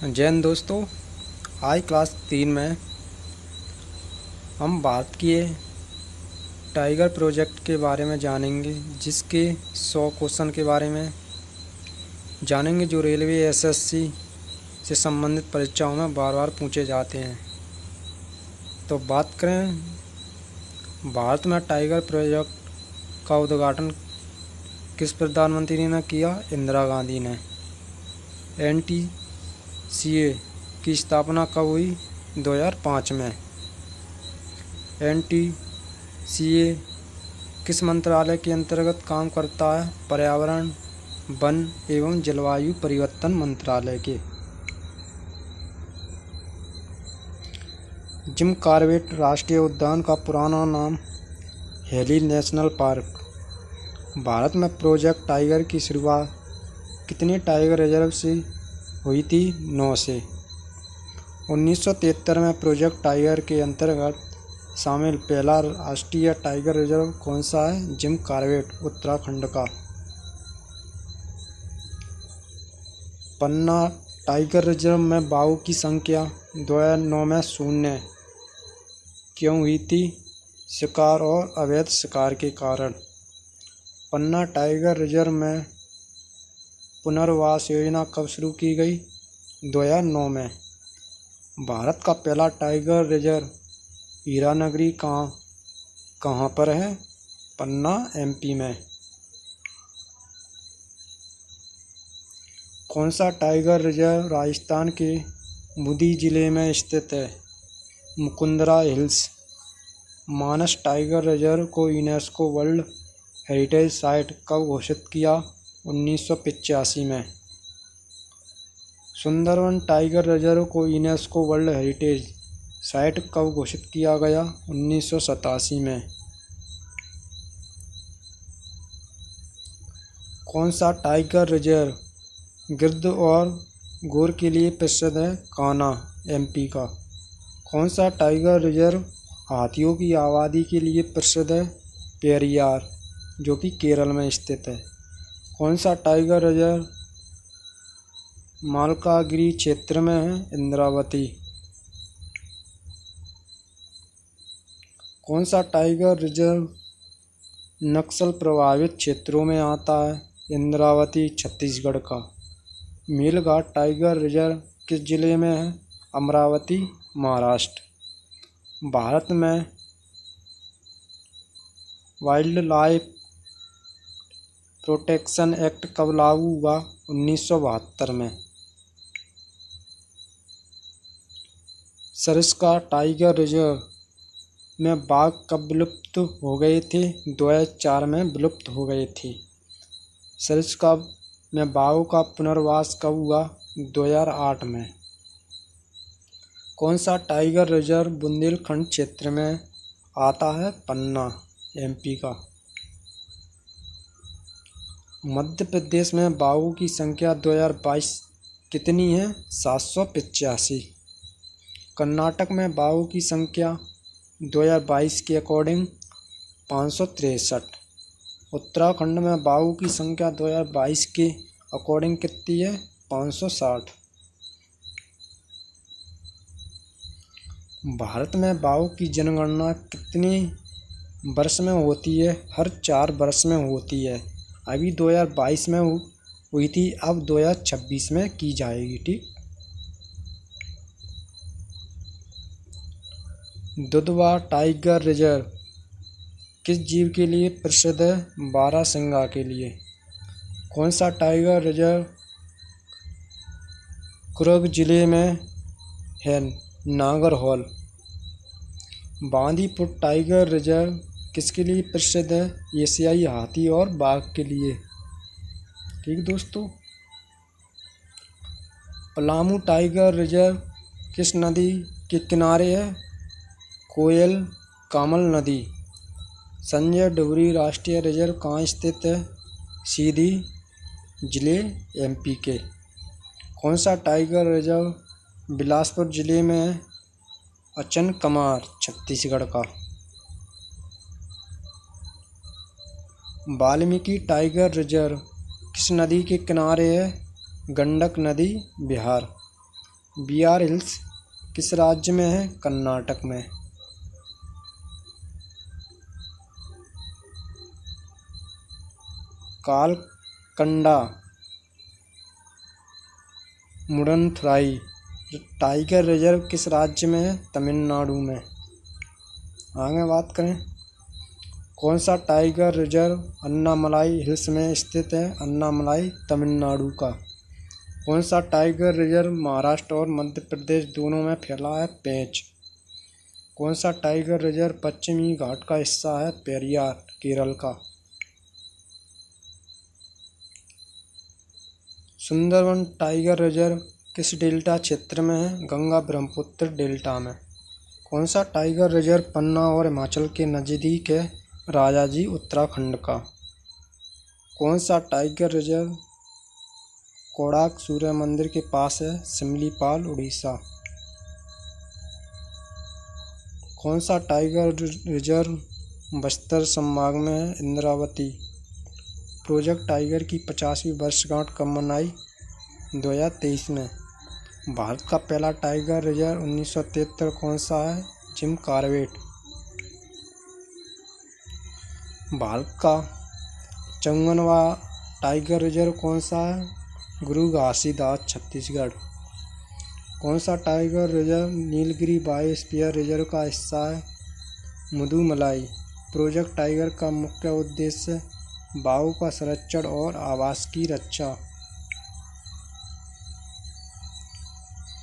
जय हिंद दोस्तों। आज क्लास 3 में हम भारत के टाइगर प्रोजेक्ट के बारे में जानेंगे, जिसके 100 क्वेश्चन के बारे में जानेंगे जो रेलवे एसएससी से संबंधित परीक्षाओं में बार बार पूछे जाते हैं। तो बात करें, भारत में टाइगर प्रोजेक्ट का उद्घाटन किस प्रधानमंत्री ने किया? इंदिरा गांधी ने। एनटीसीए की स्थापना कब हुई? 2005 में। एनटीसीए किस मंत्रालय के अंतर्गत काम करता है? पर्यावरण, वन एवं जलवायु परिवर्तन मंत्रालय के। जिम कॉर्बेट राष्ट्रीय उद्यान का पुराना नाम हेली नेशनल पार्क। भारत में प्रोजेक्ट टाइगर की शुरुआत कितने टाइगर रिजर्व से हुई थी? 9 से। 1973 में प्रोजेक्ट टाइगर के अंतर्गत शामिल पहला राष्ट्रीय टाइगर रिजर्व कौन सा है? जिम कॉर्बेट, उत्तराखंड का। पन्ना टाइगर रिजर्व में बाघों की संख्या 2009 में शून्य क्यों हुई थी? शिकार और अवैध शिकार के कारण। पन्ना टाइगर रिजर्व में पुनर्वास योजना कब शुरू की गई? 2009 में। भारत का पहला टाइगर रिजर्व हीरानगरी कहाँ पर है? पन्ना, एमपी में। कौन सा टाइगर रिजर्व राजस्थान के बूंदी जिले में स्थित है? मुकुंदरा हिल्स। मानस टाइगर रिजर्व को यूनेस्को वर्ल्ड हेरिटेज साइट कब घोषित किया? 1985 में। सुंदरवन टाइगर रिजर्व को यूनेस्को वर्ल्ड हेरिटेज साइट कब घोषित किया गया? 1987 में। कौन सा टाइगर रिजर्व गिद्ध और घोर के लिए प्रसिद्ध है? कान्हा, एमपी का। कौन सा टाइगर रिजर्व हाथियों की आबादी के लिए प्रसिद्ध है? पेरियार, जो कि केरल में स्थित है। कौन सा टाइगर रिजर्व मालकानगिरी क्षेत्र में है? इंद्रावती। कौन सा टाइगर रिजर्व नक्सल प्रभावित क्षेत्रों में आता है? इंद्रावती, छत्तीसगढ़ का। मेलघाट टाइगर रिजर्व किस जिले में है? अमरावती, महाराष्ट्र। भारत में वाइल्ड लाइफ प्रोटेक्शन एक्ट कब लागू हुआ? 1972 में। सरिस्का टाइगर रिजर्व में बाघ कब विलुप्त हो गए थे? 2004 में विलुप्त हो गए थे। सरिस्का में बाघों का पुनर्वास कब हुआ? 2008 में। कौन सा टाइगर रिजर्व बुंदेलखंड क्षेत्र में आता है? पन्ना, एमपी का। मध्य प्रदेश में बाघों की संख्या 2022 कितनी है? 785। कर्नाटक में बाघों की संख्या 2022 के अकॉर्डिंग 563। उत्तराखंड में बाघों की संख्या 2022 के अकॉर्डिंग कितनी है? 560। भारत में बाघों की जनगणना कितने वर्ष में होती है? हर 4 वर्ष में होती है। अभी 2022 में हुई थी, अब 2026 में की जाएगी। ठीक। दुधवा टाइगर रिजर्व किस जीव के लिए प्रसिद्ध है? बारहसिंगा के लिए। कौन सा टाइगर रिजर्व कुर्ग जिले में है? नागरहोल। बांदीपुर टाइगर रिजर्व किसके लिए प्रसिद्ध है? एशियाई हाथी और बाघ के लिए। ठीक दोस्तों। पलामू टाइगर रिजर्व किस नदी के किनारे है? कोयल कामल नदी। संजय डुबरी राष्ट्रीय रिजर्व कहाँ स्थित है? सीधी जिले, एमपी के। कौन सा टाइगर रिजर्व बिलासपुर जिले में है? अचनकमार, छत्तीसगढ़ का। वाल्मीकि टाइगर रिजर्व किस नदी के किनारे है? गंडक नदी, बिहार। बीआर हिल्स किस राज्य में है? कर्नाटक में। कालकंडा मुडनथुराई टाइगर रिजर्व किस राज्य में है? तमिलनाडु में। आगे बात करें, कौन सा टाइगर रिजर्व अन्नामलाई हिल्स में स्थित है? अन्नामलाई तमिलनाडु का। कौन सा टाइगर रिजर्व महाराष्ट्र और मध्य प्रदेश दोनों में फैला है? पेंच। कौन सा टाइगर रिजर्व पश्चिमी घाट का हिस्सा है? पेरियार केरल का। सुंदरवन टाइगर रिजर्व किस डेल्टा क्षेत्र में है? गंगा ब्रह्मपुत्र डेल्टा में। कौन सा टाइगर रिजर्व पन्ना और हिमाचल के नज़दीक है? राजाजी उत्तराखंड का। कौन सा टाइगर रिजर्व कोणार्क सूर्य मंदिर के पास है? सिमलीपाल उड़ीसा। कौन सा टाइगर रिजर्व बस्तर संभाग में है? इंद्रावती। प्रोजेक्ट टाइगर की 50वीं वर्षगांठ कब मनाई? 2023 में। भारत का पहला टाइगर रिजर्व 1973 कौन सा है? Jim Corbett. भारत का 54वां टाइगर रिजर्व कौन सा है? गुरु घासीदास छत्तीसगढ़। कौन सा tiger reserve Nilgiri biosphere reserve का हिस्सा है? मुदुमलाई। प्रोजेक्ट टाइगर का मुख्य उद्देश्य बाघों का संरक्षण और आवास की रक्षा।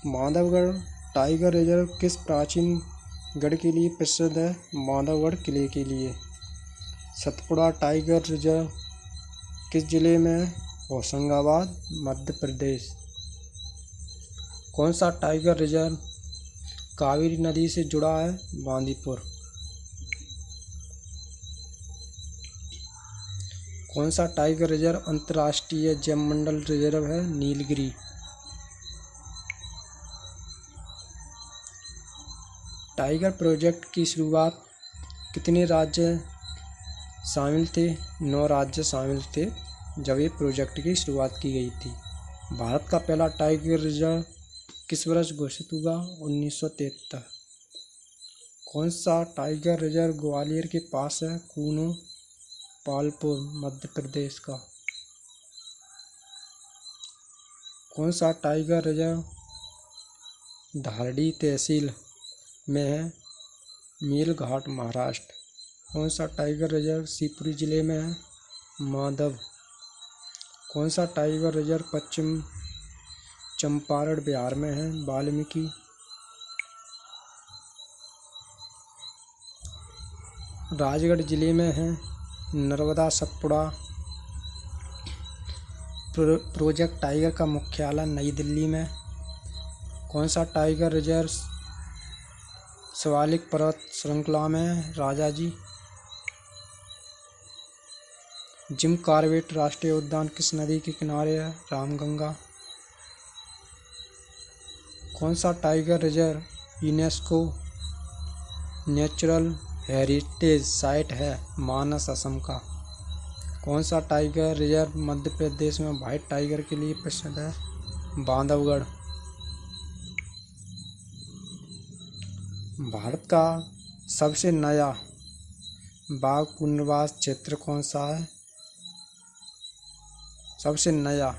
बांधवगढ़ टाइगर रिजर्व किस प्राचीन गढ़ के लिए प्रसिद्ध है? बांधवगढ़ किले के लिए। सतपुड़ा टाइगर रिजर्व किस जिले में है? होशंगाबाद मध्य प्रदेश। कौन सा टाइगर रिजर्व कावेरी नदी से जुड़ा है? बांदीपुर। कौन सा टाइगर रिजर्व अंतर्राष्ट्रीय जैवमंडल रिजर्व है? नीलगिरी। टाइगर प्रोजेक्ट की शुरुआत कितने राज्य शामिल थे? 9 राज्य शामिल थे जब ये प्रोजेक्ट की शुरुआत की गई थी। भारत का पहला टाइगर रिजर्व किस वर्ष घोषित हुआ? 1973। कौन सा टाइगर रिजर्व ग्वालियर के पास है? कूनो पालपुर मध्य प्रदेश का। कौन सा टाइगर रिजर्व धारडी तहसील में है? मेलघाट महाराष्ट्र। कौन सा टाइगर रिजर्व शिवपुरी जिले में है? माधव। कौन सा टाइगर रिजर्व पश्चिम चंपारण बिहार में है? वाल्मीकि। राजगढ़ जिले में है? नर्मदा। सतपुड़ा प्रोजेक्ट टाइगर का मुख्यालय नई दिल्ली में। कौन सा टाइगर रिजर्व शिवालिक पर्वत श्रृंखला में है? राजाजी। जिम कॉर्बेट राष्ट्रीय उद्यान किस नदी के किनारे है? रामगंगा। कौन सा tiger reserve UNESCO natural heritage site है? मानस असम का। कौन सा टाइगर रिजर्व मध्य प्रदेश में व्हाइट टाइगर के लिए प्रसिद्ध है? बांधवगढ़। भारत का सबसे नया बाघ पुनर्वास क्षेत्र कौन सा है? सबसे नया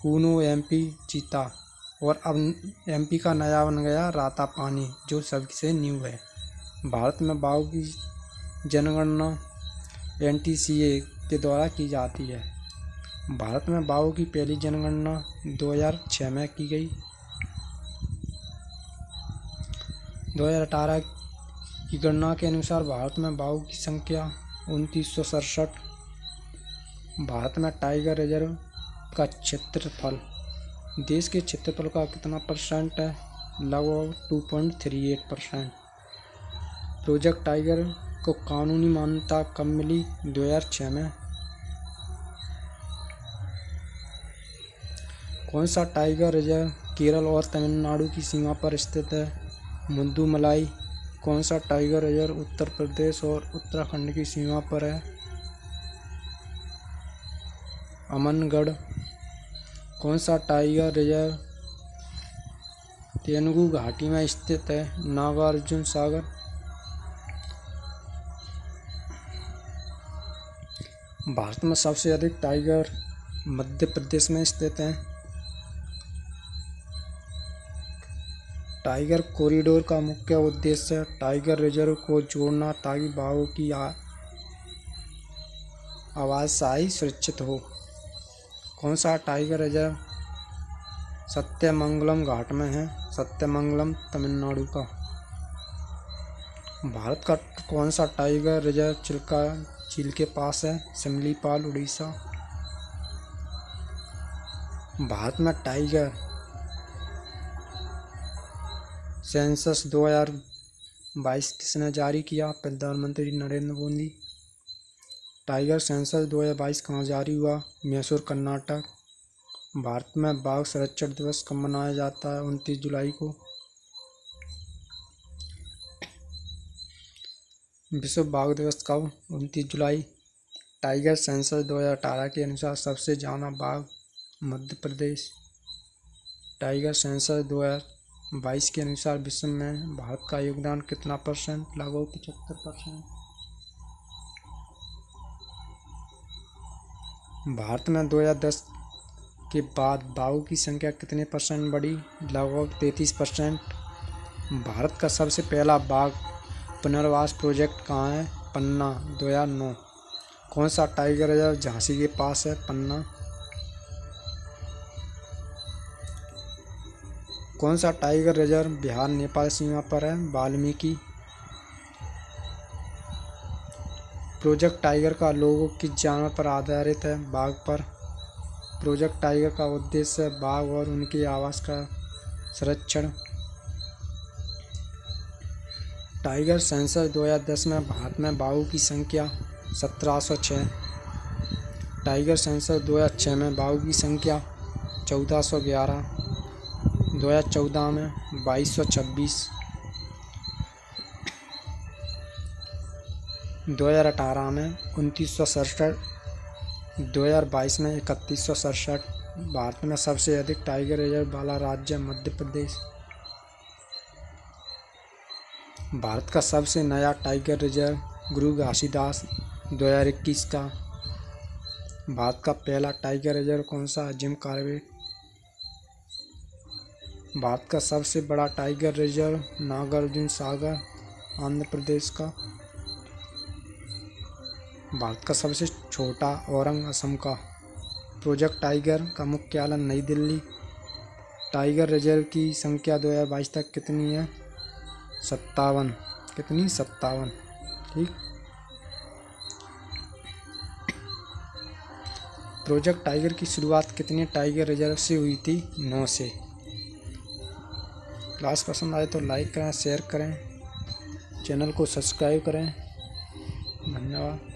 कूनो एमपी चीता। और अब एमपी का नया बन गया रातापानी जो सबसे न्यू है। भारत में बाघों की जनगणना एनटीसीए के द्वारा की जाती है। भारत में बाघों की पहली जनगणना 2006 में की गई। 2018 की गणना के अनुसार भारत में बाघों की संख्या 2967। भारत में टाइगर रिजर्व का क्षेत्रफल देश के क्षेत्रफल का कितना % है? लगभग 2.38%। प्रोजेक्ट टाइगर को कानूनी मान्यता कब मिली? 2006 में। कौन सा टाइगर रिजर्व केरल और तमिलनाडु की सीमा पर स्थित है? मुदुमलाई। कौन सा टाइगर रिजर्व उत्तर प्रदेश और उत्तराखंड की सीमा पर है? अमनगढ़। कौन सा टाइगर रिजर्व तेलुगु घाटी में स्थित है। नागार्जुन सागर भारत में सबसे अधिक टाइगर मध्य प्रदेश में स्थित हैं। टाइगर कॉरिडोर का मुख्य उद्देश्य टाइगर रिजर्व को जोड़ना ताकि बाघों की आवाजाही सुरक्षित हो। कौन सा टाइगर रिजर्व सत्यमंगलम घाट में है? सत्यमंगलम तमिलनाडु का। भारत का कौन सा टाइगर रिजर्व चिल्का झील के पास है? सिमलीपाल उड़ीसा। भारत में टाइगर सेंसस 2022 किसने जारी किया? प्रधानमंत्री नरेंद्र मोदी। टाइगर सेंसस 2022 कहाँ जारी हुआ? मैसूर, कर्नाटक। भारत में बाघ संरक्षण दिवस कब मनाया जाता है? 29 जुलाई को। विश्व बाघ दिवस कब? 29 जुलाई। टाइगर सेंसस 2018 के अनुसार सबसे ज़्यादा बाघ मध्य प्रदेश। टाइगर सेंसस 2022 के अनुसार विश्व में भारत का योगदान कितना %? लगभग 75%। भारत में 2010 के बाद बाघों की संख्या कितने % बढ़ी? लगभग 33%। भारत का सबसे पहला बाघ पुनर्वास प्रोजेक्ट कहाँ है? पन्ना, 2009। कौन सा टाइगर रिजर्व झांसी के पास है? पन्ना। कौन सा टाइगर रिजर्व बिहार नेपाल सीमा पर है? वाल्मीकि। प्रोजेक्ट टाइगर का लोगो किस जानवर पर आधारित है? बाघ पर। प्रोजेक्ट टाइगर का उद्देश्य बाघ और उनके आवास का संरक्षण। टाइगर सेंसस 2010 में भारत में बाघों की संख्या 1706। टाइगर सेंसस 2006 में बाघों की संख्या 1411। 2014 में 2226। 2018 में 2967। 2022 में 3167। भारत में सबसे अधिक टाइगर रिजर्व वाला राज्य मध्य प्रदेश। भारत का सबसे नया टाइगर रिजर्व गुरु घासीदास 2021 का। भारत का पहला टाइगर रिजर्व कौन सा है? Jim Corbett. भारत का सबसे बड़ा टाइगर रिजर्व नागार्जुन सागर आंध्र प्रदेश का। भारत का सबसे छोटा औरंग असम का। प्रोजेक्ट टाइगर का मुख्यालय नई दिल्ली। टाइगर रिजर्व की संख्या 2022 तक कितनी है? 57। कितनी? 57। ठीक। प्रोजेक्ट टाइगर की शुरुआत कितने टाइगर रिजर्व से हुई थी? 9 से। क्लास पसंद आए तो लाइक करें, शेयर करें, चैनल को सब्सक्राइब करें। धन्यवाद।